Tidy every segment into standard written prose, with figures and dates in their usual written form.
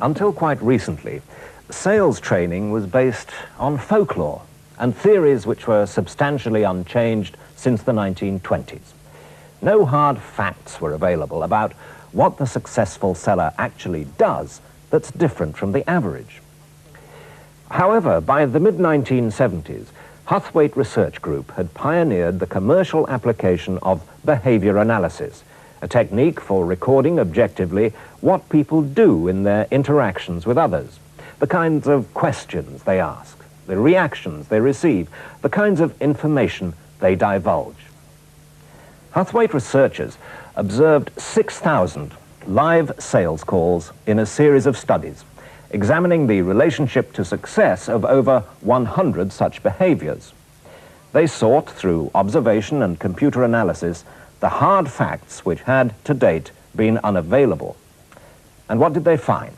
Until quite recently, sales training was based on folklore and theories which were substantially unchanged since the 1920s. No hard facts were available about what the successful seller actually does that's different from the average. However, by the mid-1970s, Huthwaite Research Group had pioneered the commercial application of behavior analysis, a technique for recording objectively what people do in their interactions with others, the kinds of questions they ask, the reactions they receive, the kinds of information they divulge. Huthwaite researchers observed 6,000 live sales calls in a series of studies, examining the relationship to success of over 100 such behaviors. They sought, through observation and computer analysis, the hard facts which had, to date, been unavailable. And what did they find?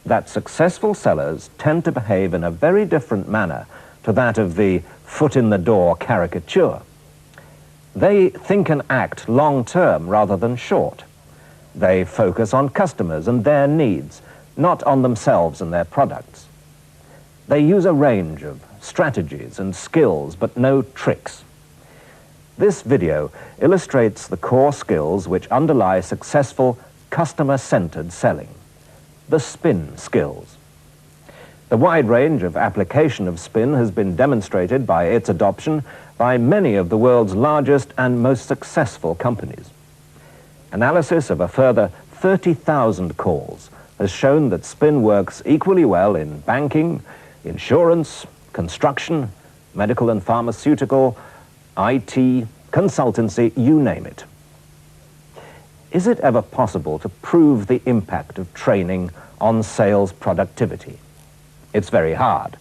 That successful sellers tend to behave in a very different manner to that of the foot-in-the-door caricature. They think and act long-term rather than short. They focus on customers and their needs, not on themselves and their products. They use a range of strategies and skills, but no tricks. This video illustrates the core skills which underlie successful customer-centered selling, the spin skills. The wide range of application of spin has been demonstrated by its adoption by many of the world's largest and most successful companies. Analysis of a further 30,000 calls has shown that spin works equally well in banking, insurance, construction, medical and pharmaceutical, IT, consultancy, you name it. Is it ever possible to prove the impact of training on sales productivity? It's very hard,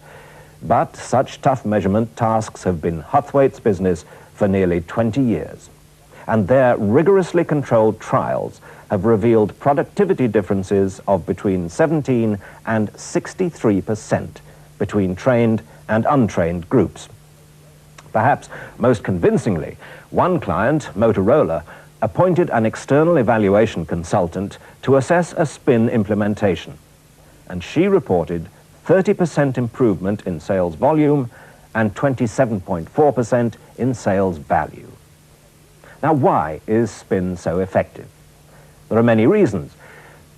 but such tough measurement tasks have been Huthwaite's business for nearly 20 years, and their rigorously controlled trials have revealed productivity differences of between 17 and 63% between trained and untrained groups. Perhaps most convincingly, one client, Motorola, appointed an external evaluation consultant to assess a spin implementation, and she reported 30% improvement in sales volume and 27.4% in sales value. Now, why is spin so effective? There are many reasons,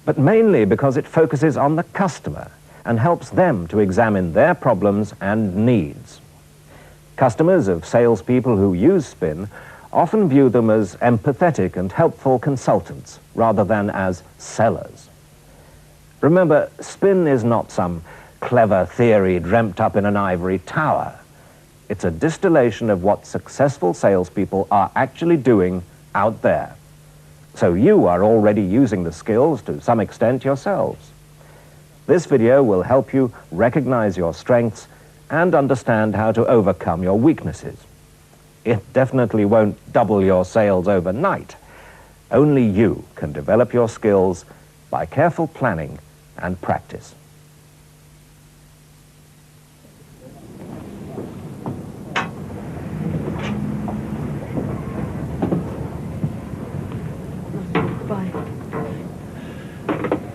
but mainly because it focuses on the customer and helps them to examine their problems and needs. Customers of salespeople who use spin often view them as empathetic and helpful consultants rather than as sellers. Remember, spin is not some clever theory dreamt up in an ivory tower. It's a distillation of what successful salespeople are actually doing out there. So you are already using the skills to some extent yourselves. This video will help you recognize your strengths and understand how to overcome your weaknesses. It definitely won't double your sales overnight. Only you can develop your skills by careful planning and practice.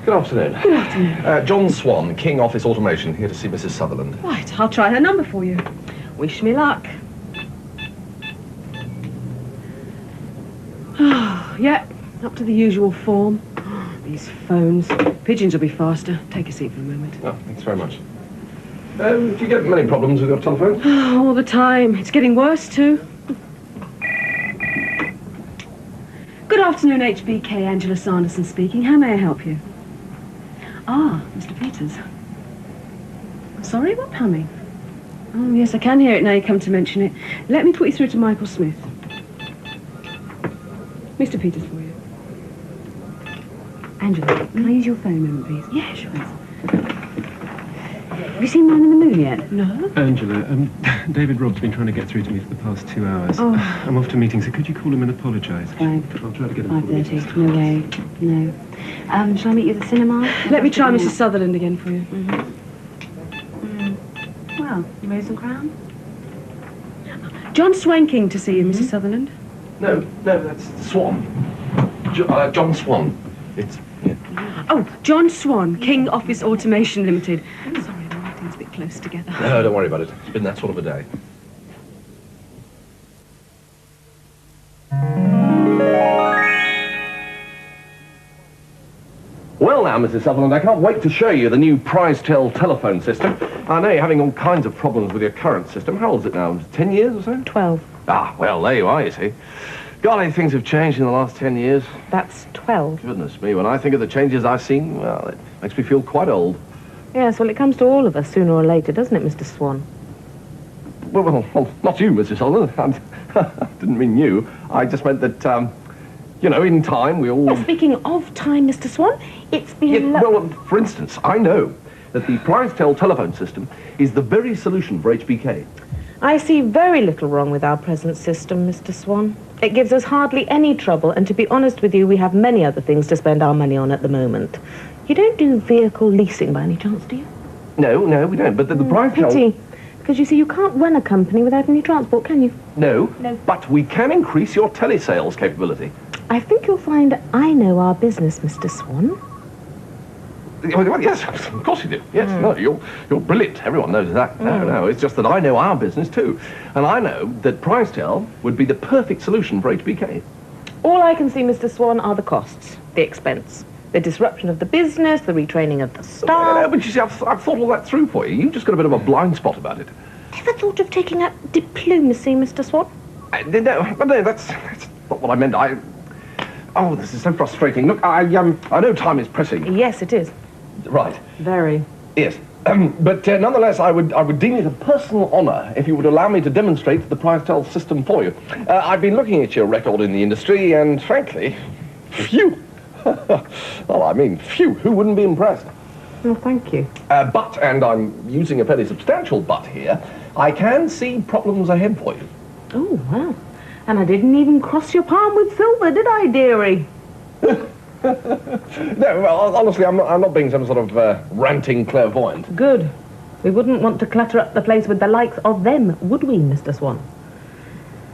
Good afternoon. Good afternoon. John Swan, King Office Automation, here to see Mrs. Sutherland. Right, I'll try her number for you. Wish me luck. Yeah, up to the usual form. These phones. Pigeons will be faster. Take a seat for a moment. Oh, thanks very much. Do you get many problems with your telephone? All the time. It's getting worse, too. Good afternoon, HBK. Angela Sanderson speaking. How may I help you? Ah, Mr. Peters. Sorry, what humming? Oh, yes, I can hear it now you come to mention it. Let me put you through to Michael Smith. Mr. Peters for you. Angela, can I use your phone a moment, please? Yeah, sure. Have you seen Man in the Moon yet? No. Angela, David Robb's been trying to get through to me for the past 2 hours. Oh. I'm off to meetings, so could you call him and apologise? Fine. I'll try to get him. 5:30. No way. No. Shall I meet you at the cinema? Let me try Mrs. Sutherland again for you. Well, you ready some crown? John Swanking to see you, Mrs. Sutherland. No, that's Swan. John Swan. It's Yeah. Oh, John Swan, King Office Automation Limited. I'm sorry, the writing's a bit close together. No, don't worry about it. It's been that sort of a day. Well now, Mrs. Sutherland, I can't wait to show you the new prize-tell telephone system. I know you're having all kinds of problems with your current system. How old is it now? 10 years or so? 12. Ah, well, there you are, you see. Golly, things have changed in the last 10 years. That's 12. Goodness me, when I think of the changes I've seen, well, it makes me feel quite old. Yes, well, it comes to all of us sooner or later, doesn't it, Mr. Swan? Well, not you, Mrs. Sutherland. I didn't mean you. I just meant that, you know, in time we all... Well, speaking of time, Mr. Swan, it's been... Yeah, well, for instance, I know that the prize-tell telephone system is the very solution for HBK. I see very little wrong with our present system, Mr. Swan. It gives us hardly any trouble, and to be honest with you, we have many other things to spend our money on at the moment. You don't do vehicle leasing by any chance, do you? No, we don't, but the prize-tell... Pity. Because, you see, you can't run a company without any transport, can you? No, but we can increase your telesales capability. I think you'll find I know our business, Mr. Swan. Well, yes, of course you do. Yes, no, you're brilliant. Everyone knows that. No, it's just that I know our business too. And I know that prize-tell would be the perfect solution for HBK. All I can see, Mr. Swan, are the costs, the expense, the disruption of the business, the retraining of the staff. No, but you see, I've thought all that through for you. You've just got a bit of a blind spot about it. Ever thought of taking up diplomacy, Mr. Swan? No, that's not what I meant. Oh, this is so frustrating. Look, I know time is pressing. Yes, it is. Right. Very. Yes. But nonetheless, I would deem it a personal honour if you would allow me to demonstrate the prize-tell system for you. I've been looking at your record in the industry, and frankly, phew. Well, I mean, phew, who wouldn't be impressed? Well, thank you. But, and I'm using a fairly substantial but here, I can see problems ahead for you. Oh, wow. And I didn't even cross your palm with silver, did I, dearie? No, well, honestly, I'm not being some sort of ranting clairvoyant. Good. We wouldn't want to clutter up the place with the likes of them, would we, Mr. Swan?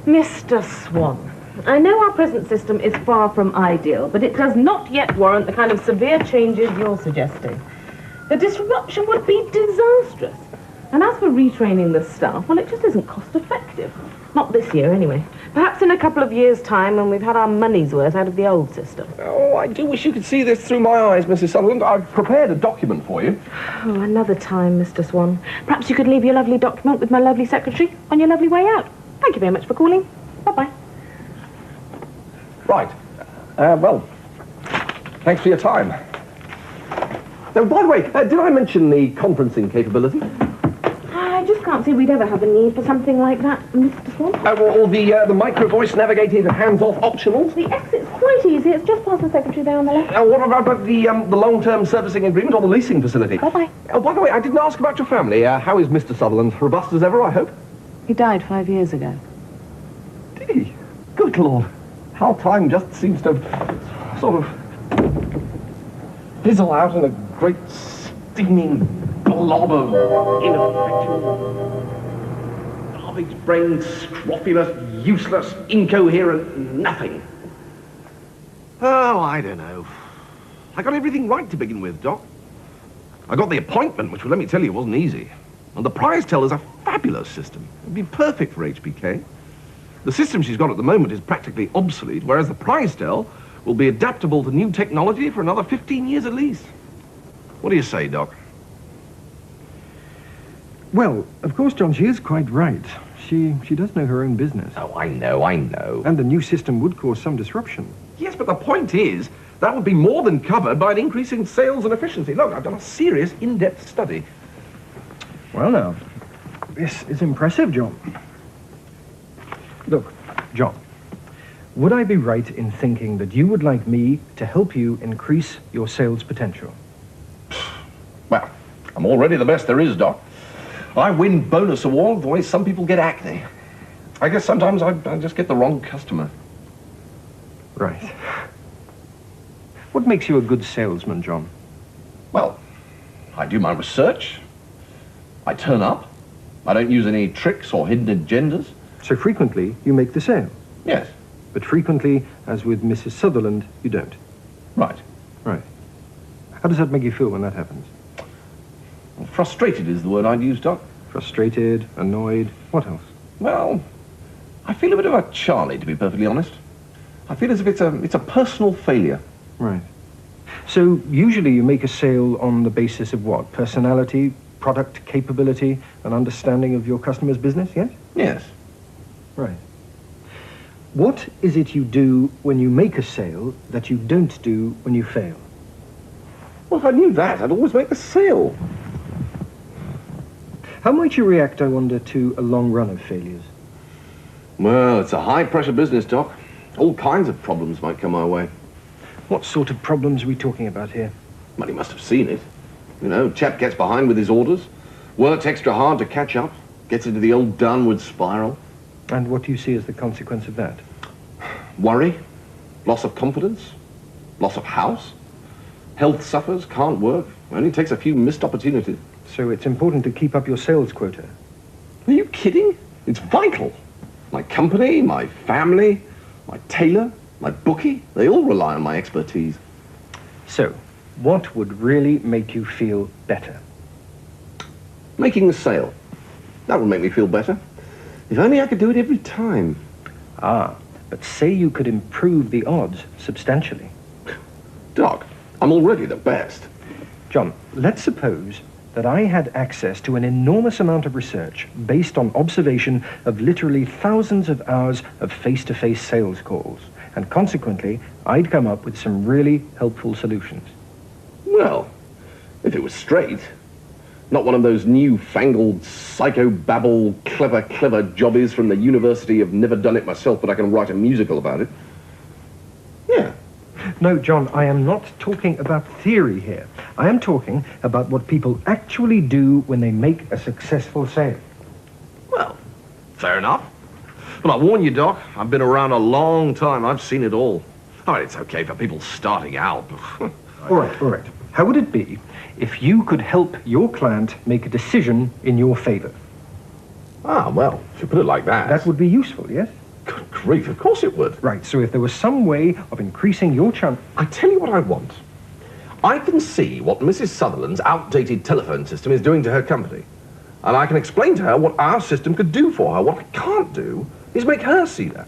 Mr. Swan, I know our present system is far from ideal, but it does not yet warrant the kind of severe changes you're suggesting. The disruption would be disastrous. And as for retraining the staff, well, it just isn't cost-effective. Not this year, anyway. Perhaps in a couple of years' time when we've had our money's worth out of the old system. Oh, I do wish you could see this through my eyes, Mrs. Sutherland. I've prepared a document for you. Oh, another time, Mr. Swan. Perhaps you could leave your lovely document with my lovely secretary on your lovely way out. Thank you very much for calling. Bye-bye. Right. Well, thanks for your time. Oh, by the way, did I mention the conferencing capability? I just can't see we'd ever have a need for something like that, Mr. Swan. Or the micro-voice navigated hands-off optionals? The exit's quite easy. It's just past the secretary there on the left. What about the long-term servicing agreement or the leasing facility? Bye-bye. Oh, by the way, I didn't ask about your family. How is Mr. Sutherland? Robust as ever, I hope? He died 5 years ago. Did he? Good Lord. How time just seems to sort of fizzle out in a great steaming blob of ineffectual, garbage-brained, scrofulous, useless, incoherent nothing. Oh, I don't know. I got everything right to begin with, Doc. I got the appointment, which, let me tell you, wasn't easy. And the prize-tell is a fabulous system. It'd be perfect for HBK. The system she's got at the moment is practically obsolete, whereas the prize-tell will be adaptable to new technology for another 15 years at least. What do you say, Doc? Well, of course, John, she is quite right. She does know her own business. Oh, I know. And the new system would cause some disruption. Yes, but the point is, that would be more than covered by an increase in sales and efficiency. Look, I've done a serious, in-depth study. Well, now, this is impressive, John. Look, John, would I be right in thinking that you would like me to help you increase your sales potential? Well, I'm already the best there is, Doc. I win bonus awards the way some people get acne. I guess sometimes I just get the wrong customer. Right. What makes you a good salesman, John? Well, I do my research. I turn up. I don't use any tricks or hidden agendas. So frequently, you make the sale. Yes. But frequently, as with Mrs. Sutherland, you don't. Right. Right. How does that make you feel when that happens? Frustrated is the word I'd use, Doc. Frustrated, annoyed, what else? Well, I feel a bit of a Charlie, to be perfectly honest. I feel as if it's a personal failure. Right. So usually you make a sale on the basis of what? Personality, product capability, and understanding of your customer's business, yes? Yes. Right. What is it you do when you make a sale that you don't do when you fail? Well, if I knew that, I'd always make a sale. How might you react, I wonder, to a long run of failures? Well, it's a high-pressure business, Doc. All kinds of problems might come our way. What sort of problems are we talking about here? Well, he must have seen it. You know, chap gets behind with his orders, works extra hard to catch up, gets into the old downward spiral. And what do you see as the consequence of that? Worry, loss of confidence, loss of house. Health suffers, can't work, only takes a few missed opportunities. So it's important to keep up your sales quota. Are you kidding? It's vital. My company, my family, my tailor, my bookie, they all rely on my expertise. So, what would really make you feel better? Making a sale. That would make me feel better. If only I could do it every time. Ah, but say you could improve the odds substantially. Doc, I'm already the best. John, let's suppose that I had access to an enormous amount of research based on observation of literally thousands of hours of face-to-face sales calls, and consequently, I'd come up with some really helpful solutions. Well, if it was straight, not one of those new-fangled, psychobabble, clever jobbies from the University of Never Done It Myself, but I can write a musical about it. Yeah. No, John, I am not talking about theory here. I am talking about what people actually do when they make a successful sale. Well, fair enough. But I warn you, Doc, I've been around a long time. I've seen it all. I mean, it's okay for people starting out. All right. How would it be if you could help your client make a decision in your favor? Ah, well, if you put it like that. That would be useful, yes? Good grief, of course it would. Right, so if there was some way of increasing your chance... I tell you what I want. I can see what Mrs. Sutherland's outdated telephone system is doing to her company. And I can explain to her what our system could do for her. What I can't do is make her see that.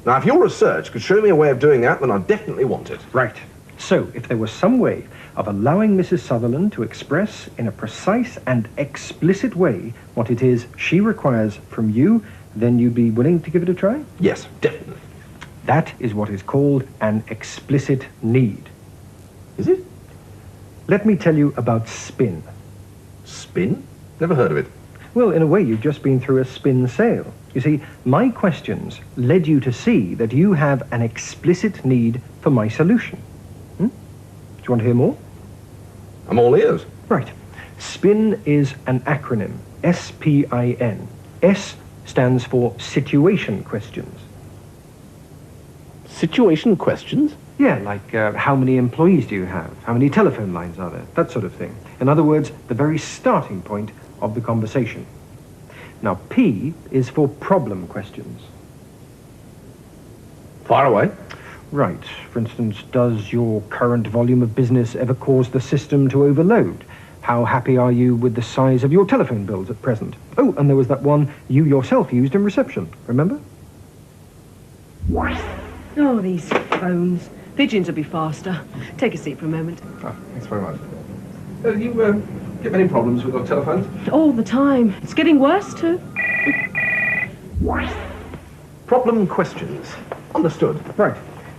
Now, if your research could show me a way of doing that, then I definitely want it. Right. So, if there was some way of allowing Mrs. Sutherland to express in a precise and explicit way what it is she requires from you, then you'd be willing to give it a try? Yes, definitely. That is what is called an explicit need. Is it? Let me tell you about spin. Spin? Never heard of it. Well, in a way, you've just been through a spin sale. You see, my questions led you to see that you have an explicit need for my solution. Do you want to hear more? I'm all ears. Right. SPIN is an acronym. S-P-I-N. S stands for situation questions. Situation questions? Yeah, like how many employees do you have? How many telephone lines are there? That sort of thing. In other words, the very starting point of the conversation. Now, P is for problem questions. Fire away. Right. For instance, does your current volume of business ever cause the system to overload? How happy are you with the size of your telephone bills at present? Oh, and there was that one you yourself used in reception, remember? Oh, these phones. Pigeons will be faster. Take a seat for a moment. Oh, thanks very much. You get many problems with your telephones? All the time. It's getting worse, too. Problem questions. Understood. Right.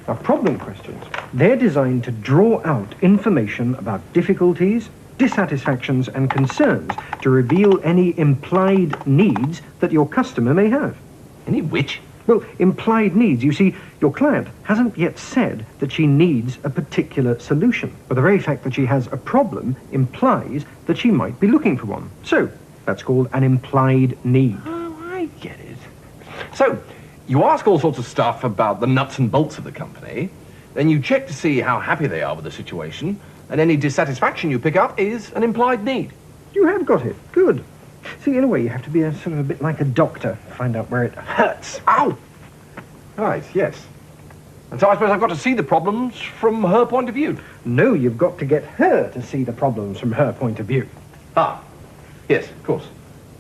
Now, problem questions. They're designed to draw out information about difficulties, dissatisfactions, and concerns to reveal any implied needs that your customer may have. Any which? Well, implied needs. You see, your client hasn't yet said that she needs a particular solution, but the very fact that she has a problem implies that she might be looking for one. So, that's called an implied need. Oh, I get it. So, you ask all sorts of stuff about the nuts and bolts of the company, then you check to see how happy they are with the situation, and any dissatisfaction you pick up is an implied need. You have got it. Good. See, in a way, you have to be a bit like a doctor. Find out where it hurts. Ow! Right, yes. And so I suppose I've got to see the problems from her point of view. No, you've got to get her to see the problems from her point of view. Ah, yes, of course.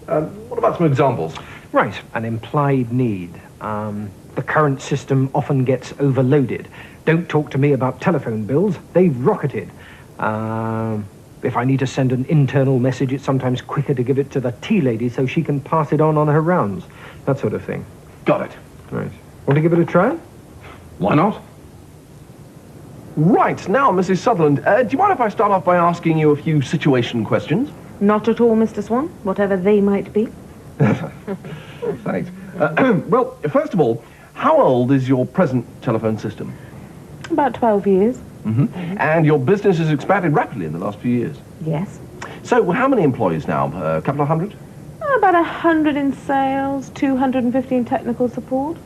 What about some examples? Right, an implied need. The current system often gets overloaded. Don't talk to me about telephone bills, they've rocketed. If I need to send an internal message, it's sometimes quicker to give it to the tea lady so she can pass it on her rounds. That sort of thing. Got it. Right. Want to give it a try? Why not? Right, now, Mrs. Sutherland, do you mind if I start off by asking you a few situation questions? Not at all, Mr. Swan, whatever they might be. Thanks. Well, first of all, how old is your present telephone system? About 12 years. Mm-hmm. And your business has expanded rapidly in the last few years. Yes. So, how many employees now? A couple of hundred? About 100 in sales, 250 in technical support.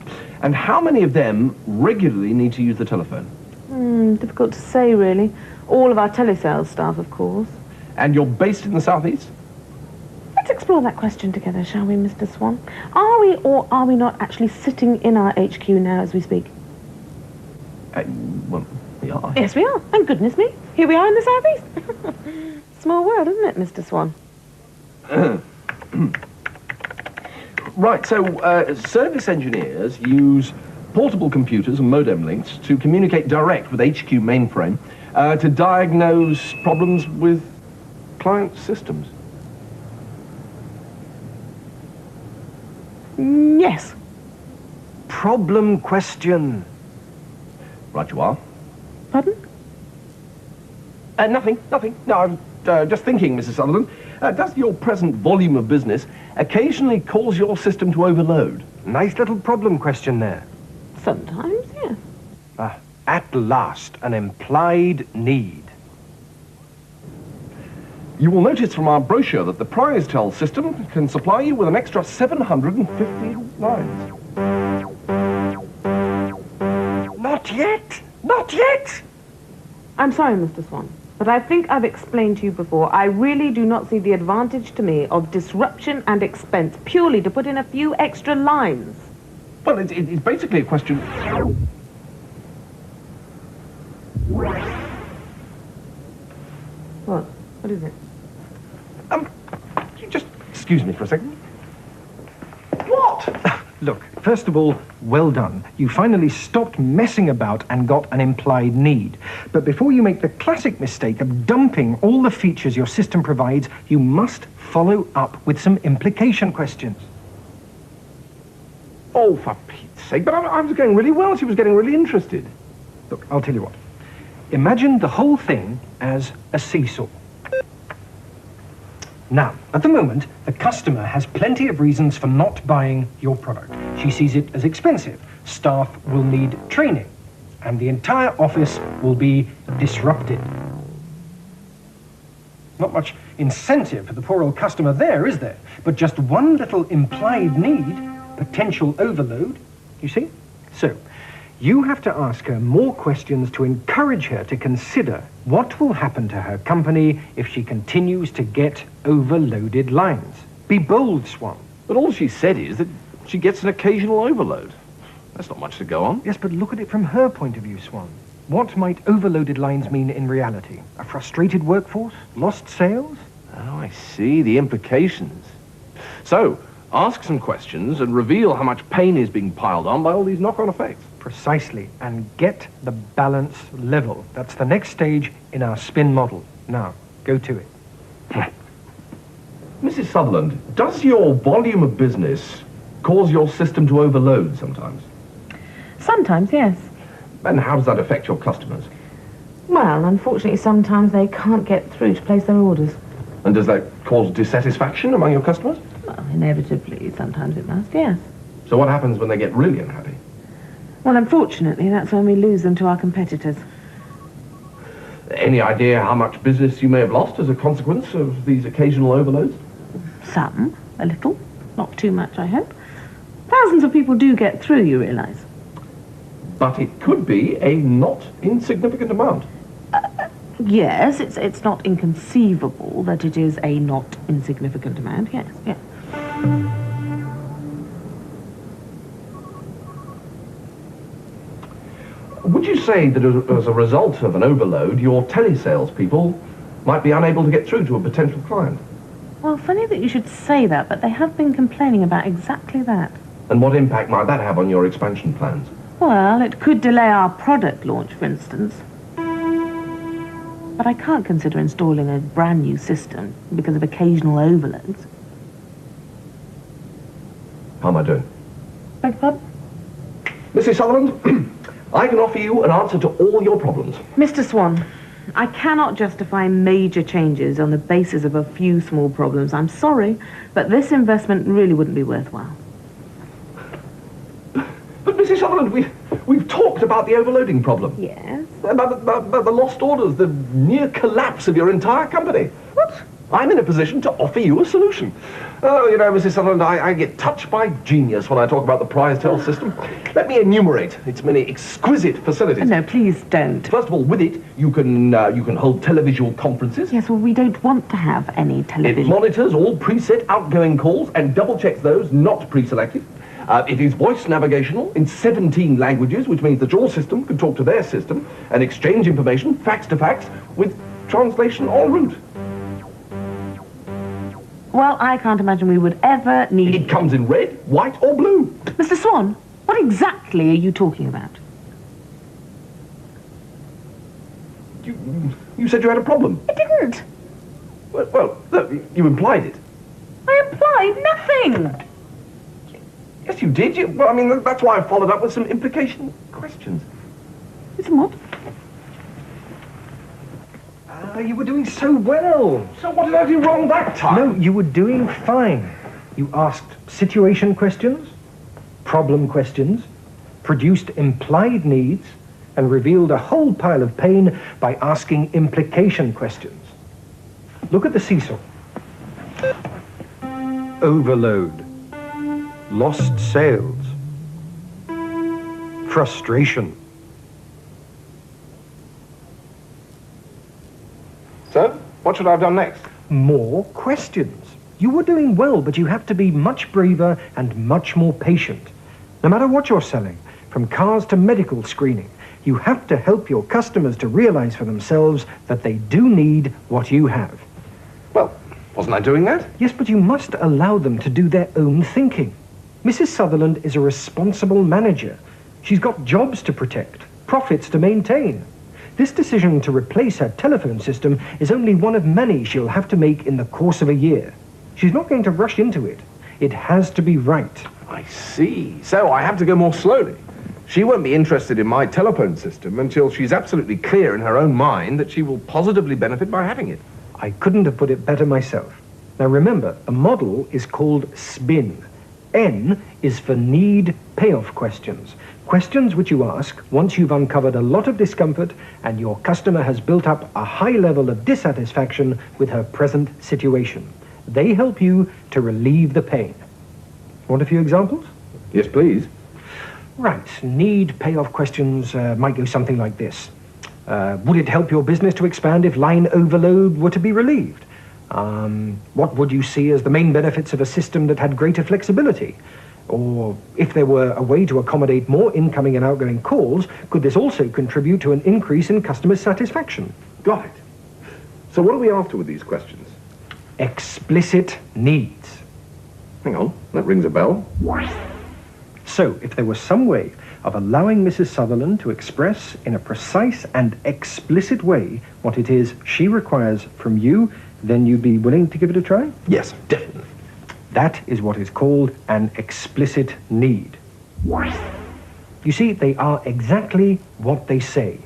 And how many of them regularly need to use the telephone? Difficult to say, really. All of our telesales staff, of course. And you're based in the southeast? Let's explore that question together, shall we, Mr. Swan? Are we or are we not actually sitting in our HQ now as we speak? Well, we are. Yes, we are. And goodness me, here we are in the southeast. Small world, isn't it, Mr. Swan? Right, so service engineers use portable computers and modem links to communicate direct with HQ mainframe to diagnose problems with client systems. Yes. Problem question. Right you are. Pardon? Nothing. No, I'm just thinking, Mrs. Sutherland. Does your present volume of business occasionally cause your system to overload? Nice little problem question there. Sometimes, yes. At last, an implied need. You will notice from our brochure that the PrizeTel system can supply you with an extra 750 lines. Not yet! Not yet! I'm sorry, Mr. Swan, but I think I've explained to you before, I really do not see the advantage to me of disruption and expense purely to put in a few extra lines. Well, it's basically a question... What? What is it? Just excuse me for a second. What? Look, first of all, well done. You finally stopped messing about and got an implied need. But before you make the classic mistake of dumping all the features your system provides, you must follow up with some implication questions. Oh, for Pete's sake, but I was going really well. She was getting really interested. Look, I'll tell you what. Imagine the whole thing as a seesaw. Now, at the moment, the customer has plenty of reasons for not buying your product. She sees it as expensive, staff will need training, and the entire office will be disrupted. Not much incentive for the poor old customer there, is there? But just one little implied need, potential overload, you see? So, you have to ask her more questions to encourage her to consider what will happen to her company if she continues to get overloaded lines. Be bold, Swan. But all she said is that she gets an occasional overload. That's not much to go on. Yes, but look at it from her point of view, Swan. What might overloaded lines mean in reality? A frustrated workforce? Lost sales? Oh, I see the implications. So, ask some questions and reveal how much pain is being piled on by all these knock-on effects. Precisely, and get the balance level. That's the next stage in our spin model. Now, go to it. Mrs. Sutherland, does your volume of business cause your system to overload sometimes? Sometimes, yes. And how does that affect your customers? Well, unfortunately, sometimes they can't get through to place their orders. And does that cause dissatisfaction among your customers? Well, inevitably, sometimes it must, yes. So what happens when they get really unhappy? Well, unfortunately, that's when we lose them to our competitors. Any idea how much business you may have lost as a consequence of these occasional overloads? Some, a little. Not too much, I hope. Thousands of people do get through, you realise. But it could be a not insignificant amount. Yes, it's not inconceivable that it is a not insignificant amount, yes, yes. Would you say that as a result of an overload, your telesales people might be unable to get through to a potential client? Well, funny that you should say that, but they have been complaining about exactly that. And what impact might that have on your expansion plans? Well, it could delay our product launch, for instance. But I can't consider installing a brand new system because of occasional overloads. How am I doing? Beg your pardon? Mrs. Sutherland, I can offer you an answer to all your problems. Mr. Swan, I cannot justify major changes on the basis of a few small problems. I'm sorry, but this investment really wouldn't be worthwhile. But Mrs. Sutherland, we've talked about the overloading problem. Yes? About the lost orders, the near collapse of your entire company. What? I'm in a position to offer you a solution. Oh, you know, Mrs. Sutherland, I get touched by genius when I talk about the prize-tell system. Let me enumerate its many exquisite facilities. No, please don't. First of all, with it, you can hold televisual conferences. Yes, well, we don't want to have any It television. monitors all preset outgoing calls and double-checks those not pre-selected. It is voice navigational in 17 languages, which means that your system can talk to their system and exchange information, fax to fax, with translation en route. Well, I can't imagine we would ever need... It comes in red, white, or blue. Mr. Swan, what exactly are you talking about? You said you had a problem. I didn't. Well, look, you implied it. I implied nothing. Yes, you did. Well, I mean, that's why I followed up with some implication questions. Listen, what? You were doing so well. So what did I do wrong that time? No, you were doing fine. You asked situation questions, problem questions, produced implied needs, and revealed a whole pile of pain by asking implication questions. Look at the seesaw. Overload. Lost sales. Frustration. So, what should I have done next? More questions. You were doing well, but you have to be much braver and much more patient. No matter what you're selling, from cars to medical screening, you have to help your customers to realize for themselves that they do need what you have. Well, wasn't I doing that? Yes, but you must allow them to do their own thinking. Mrs. Sutherland is a responsible manager. She's got jobs to protect, profits to maintain. This decision to replace her telephone system is only one of many she'll have to make in the course of a year. She's not going to rush into it. It has to be right. I see. So I have to go more slowly. She won't be interested in my telephone system until she's absolutely clear in her own mind that she will positively benefit by having it. I couldn't have put it better myself. Now remember, a model is called SPIN. N is for need payoff questions. Questions which you ask once you've uncovered a lot of discomfort and your customer has built up a high level of dissatisfaction with her present situation. They help you to relieve the pain. Want a few examples? Yes, please. Right, need payoff questions might go something like this. Would it help your business to expand if line overload were to be relieved? What would you see as the main benefits of a system that had greater flexibility? Or if there were a way to accommodate more incoming and outgoing calls, could this also contribute to an increase in customer satisfaction? Got it. So what are we after with these questions? Explicit needs. Hang on, that rings a bell. So, if there was some way of allowing Mrs. Sutherland to express in a precise and explicit way what it is she requires from you, then you'd be willing to give it a try? Yes, definitely. That is what is called an explicit need. You see, they are exactly what they say.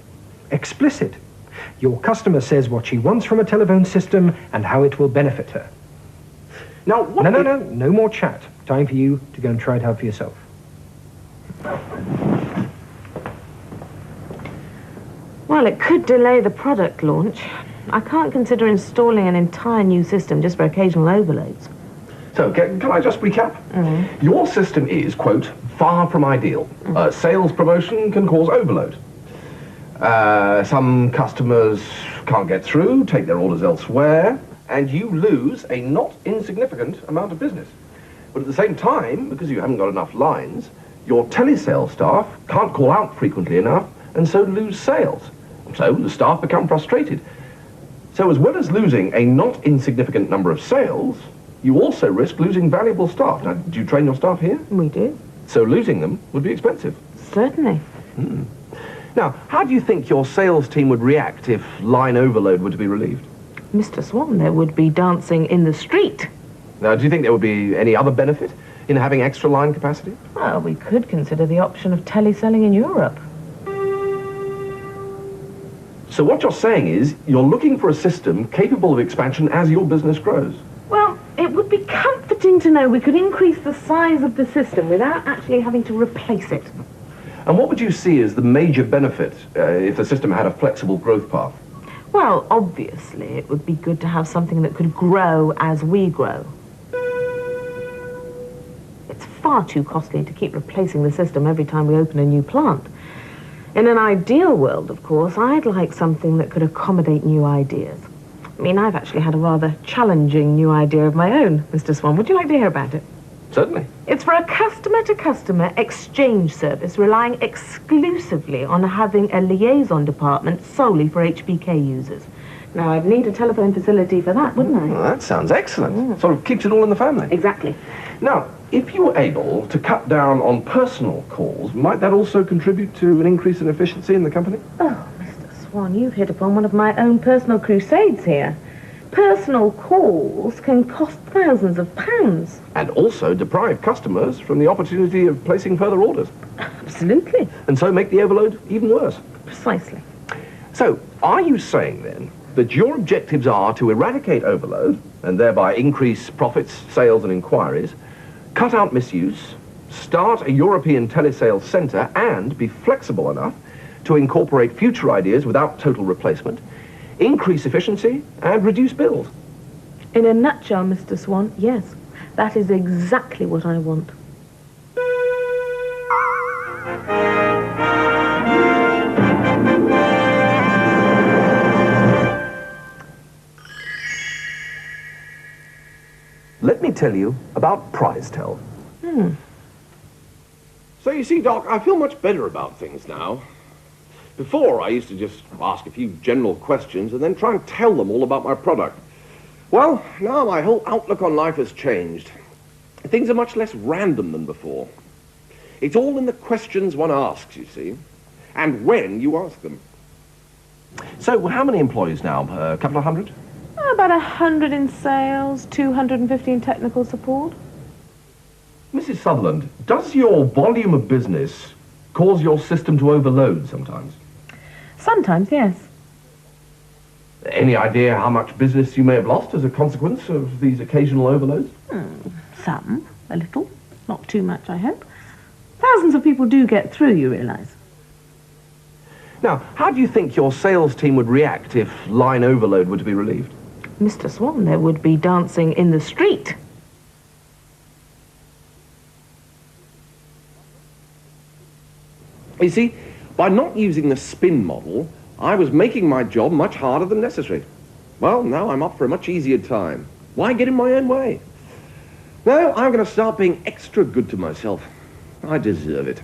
Explicit. Your customer says what she wants from a telephone system and how it will benefit her. Now, No more chat. Time for you to go and try it out for yourself. Well, it could delay the product launch. I can't consider installing an entire new system just for occasional overloads. So, can I just recap? Your system is, quote, far from ideal. Sales promotion can cause overload. Some customers can't get through, take their orders elsewhere, and you lose a not insignificant amount of business. But at the same time, because you haven't got enough lines, your telesales staff can't call out frequently enough and so lose sales. So the staff become frustrated. So as well as losing a not insignificant number of sales, you also risk losing valuable staff. Now, do you train your staff here? We do. So losing them would be expensive. Certainly. Now, how do you think your sales team would react if line overload were to be relieved? Mr. Swan, there would be dancing in the street. Now, do you think there would be any other benefit in having extra line capacity? Well, we could consider the option of teleselling in Europe. So what you're saying is you're looking for a system capable of expansion as your business grows. Well, it would be comforting to know we could increase the size of the system without actually having to replace it. And what would you see as the major benefit if the system had a flexible growth path? Well, obviously, it would be good to have something that could grow as we grow. It's far too costly to keep replacing the system every time we open a new plant. In an ideal world, of course, I'd like something that could accommodate new ideas. I mean, I've actually had a rather challenging new idea of my own, Mr. Swan. Would you like to hear about it? Certainly. It's for a customer-to-customer exchange service relying exclusively on having a liaison department solely for HBK users. Now, I'd need a telephone facility for that, wouldn't I? Well, that sounds excellent. Sort of keeps it all in the family. Exactly. Now, if you were able to cut down on personal calls, might that also contribute to an increase in efficiency in the company? Oh, Mr. Swan, you've hit upon one of my own personal crusades here. Personal calls can cost thousands of pounds. And also deprive customers from the opportunity of placing further orders. Absolutely. And so make the overload even worse. Precisely. So, are you saying then that your objectives are to eradicate overload and thereby increase profits, sales and inquiries, cut out misuse, start a European telesales centre and be flexible enough to incorporate future ideas without total replacement, increase efficiency and reduce bills? In a nutshell, Mr. Swan, yes. That is exactly what I want. Let me tell you about PrizeTel. So you see, Doc, I feel much better about things now. Before, I used to just ask a few general questions and then try and tell them all about my product. Well, now my whole outlook on life has changed. Things are much less random than before. It's all in the questions one asks, you see, and when you ask them. So, how many employees now? A couple of hundred? About 100 in sales, 250 in technical support. Mrs. Sutherland, does your volume of business cause your system to overload sometimes? Sometimes, yes. Any idea how much business you may have lost as a consequence of these occasional overloads? Some. A little. Not too much, I hope. Thousands of people do get through, you realise. Now, how do you think your sales team would react if line overload were to be relieved? Mr. Swan, there would be dancing in the street. You see, by not using the spin model, I was making my job much harder than necessary. Well, now I'm up for a much easier time. Why get in my own way? Now I'm going to start being extra good to myself. I deserve it.